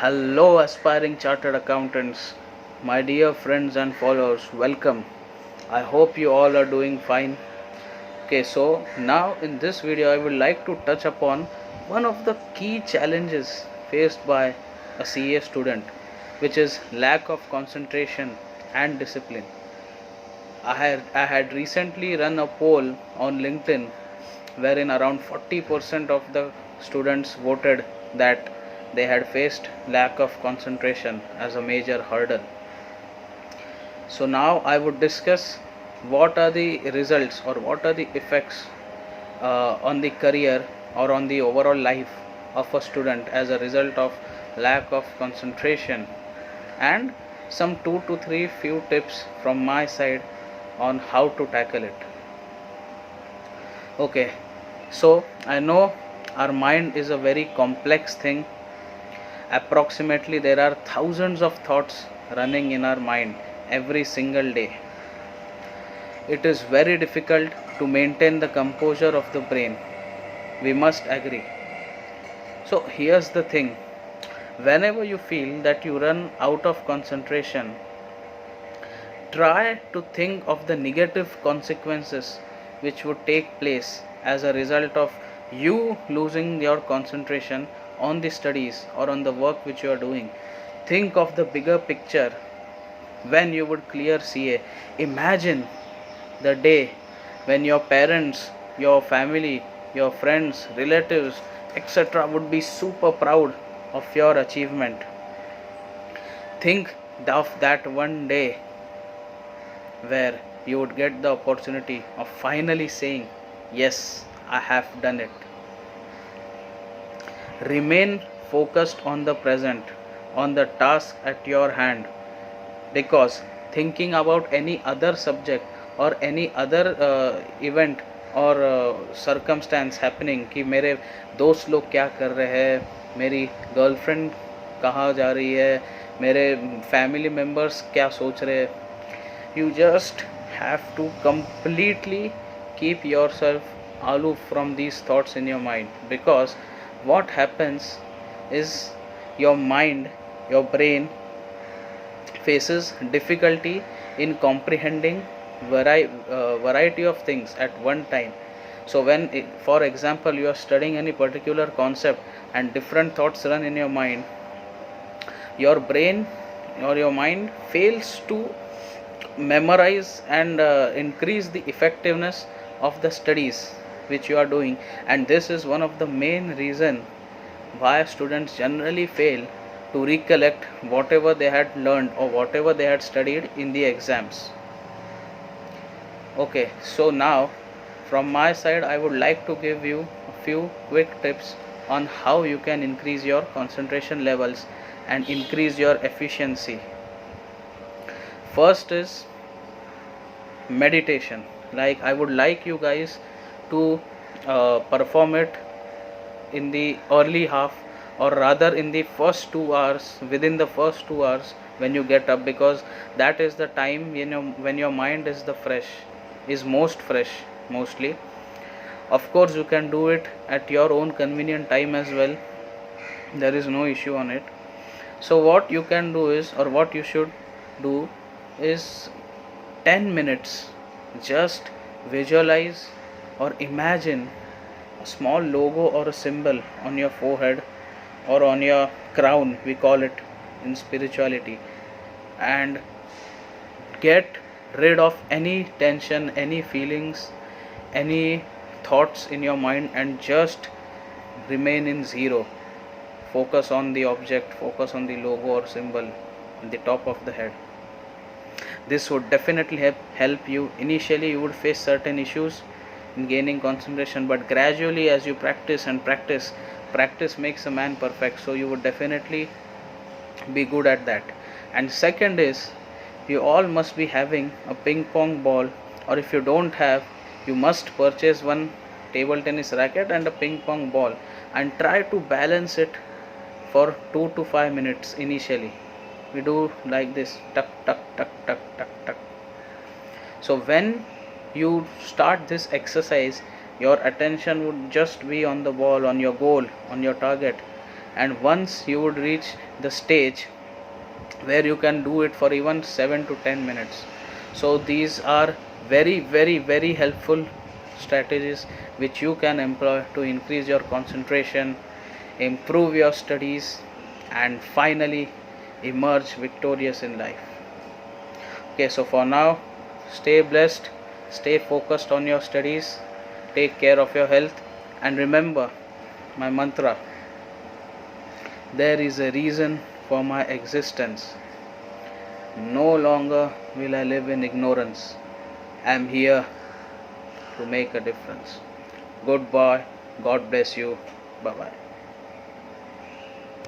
Hello, aspiring chartered accountants, my dear friends and followers, welcome. I hope you all are doing fine. Okay, so now in this video, I would like to touch upon one of the key challenges faced by a CA student, which is lack of concentration and discipline. I had recently run a poll on LinkedIn wherein around 40% of the students voted that they had faced lack of concentration as a major hurdle. So now I would discuss what are the results or what are the effects on the career or on the overall life of a student as a result of lack of concentration, and some 2 to 3 few tips from my side on how to tackle it. Okay, so I know our mind is a very complex thing. Approximately there are thousands of thoughts running in our mind every single day. It is very difficult to maintain the composure of the brain. We must agree. So here's the thing. Whenever you feel that you run out of concentration, try to think of the negative consequences which would take place as a result of you losing your concentration on the studies or on the work which you are doing. Think of the bigger picture when you would clear CA. Imagine the day when your parents, your family, your friends, relatives, etc. would be super proud of your achievement. Think of that one day where you would get the opportunity of finally saying, yes, I have done it. Remain focused on the present, on the task at your hand, because thinking about any other subject or any other event और circumstance happening कि मेरे दोस्त लोग क्या कर रहे हैं, मेरी गर्लफ्रेंड कहाँ जा रही है, मेरे फैमिली मेम्बर्स क्या सोच रहे हैं, you just have to completely keep yourself aloof from these thoughts in your mind, because what happens is your mind, your brain faces difficulty in comprehending variety of things at one time. So when, for example, you are studying any particular concept and different thoughts run in your mind, your brain or your mind fails to memorize and increase the effectiveness of the studies which you are doing, and this is one of the main reason why students generally fail to recollect whatever they had learned or whatever they had studied in the exams. Okay, so now from my side I would like to give you a few quick tips on how you can increase your concentration levels and increase your efficiency. First is meditation. Like, I would like you guys to perform it in the early half, or rather in the first 2 hours, within the first 2 hours when you get up, because that is the time when your mind is most fresh mostly. Of course you can do it at your own convenient time as well, there is no issue on it. So what you can do is, or what you should do is, 10 minutes just visualize or imagine a small logo or a symbol on your forehead or on your crown, we call it in spirituality, and get rid of any tension, any feelings, any thoughts in your mind, and just remain in zero. Focus on the object, focus on the logo or symbol on the top of the head. This would definitely help you. Initially you would face certain issues in gaining concentration, but gradually as you practice and practice makes a man perfect, so you would definitely be good at that. And second is, you all must be having a ping pong ball, or if you don't have, you must purchase one table tennis racket and a ping pong ball, and try to balance it for 2 to 5 minutes initially. We do like this, tuck tuck tuck tuck tuck tuck. So when you start this exercise, your attention would just be on the ball, on your goal, on your target, and once you would reach the stage where you can do it for even 7 to 10 minutes. So these are very very very helpful strategies which you can employ to increase your concentration, improve your studies, and finally emerge victorious in life. Okay, so for now, stay blessed, stay focused on your studies, take care of your health, and remember my mantra: there is a reason for my existence. No longer will I live in ignorance. I am here to make a difference. Goodbye. God bless you. Bye bye.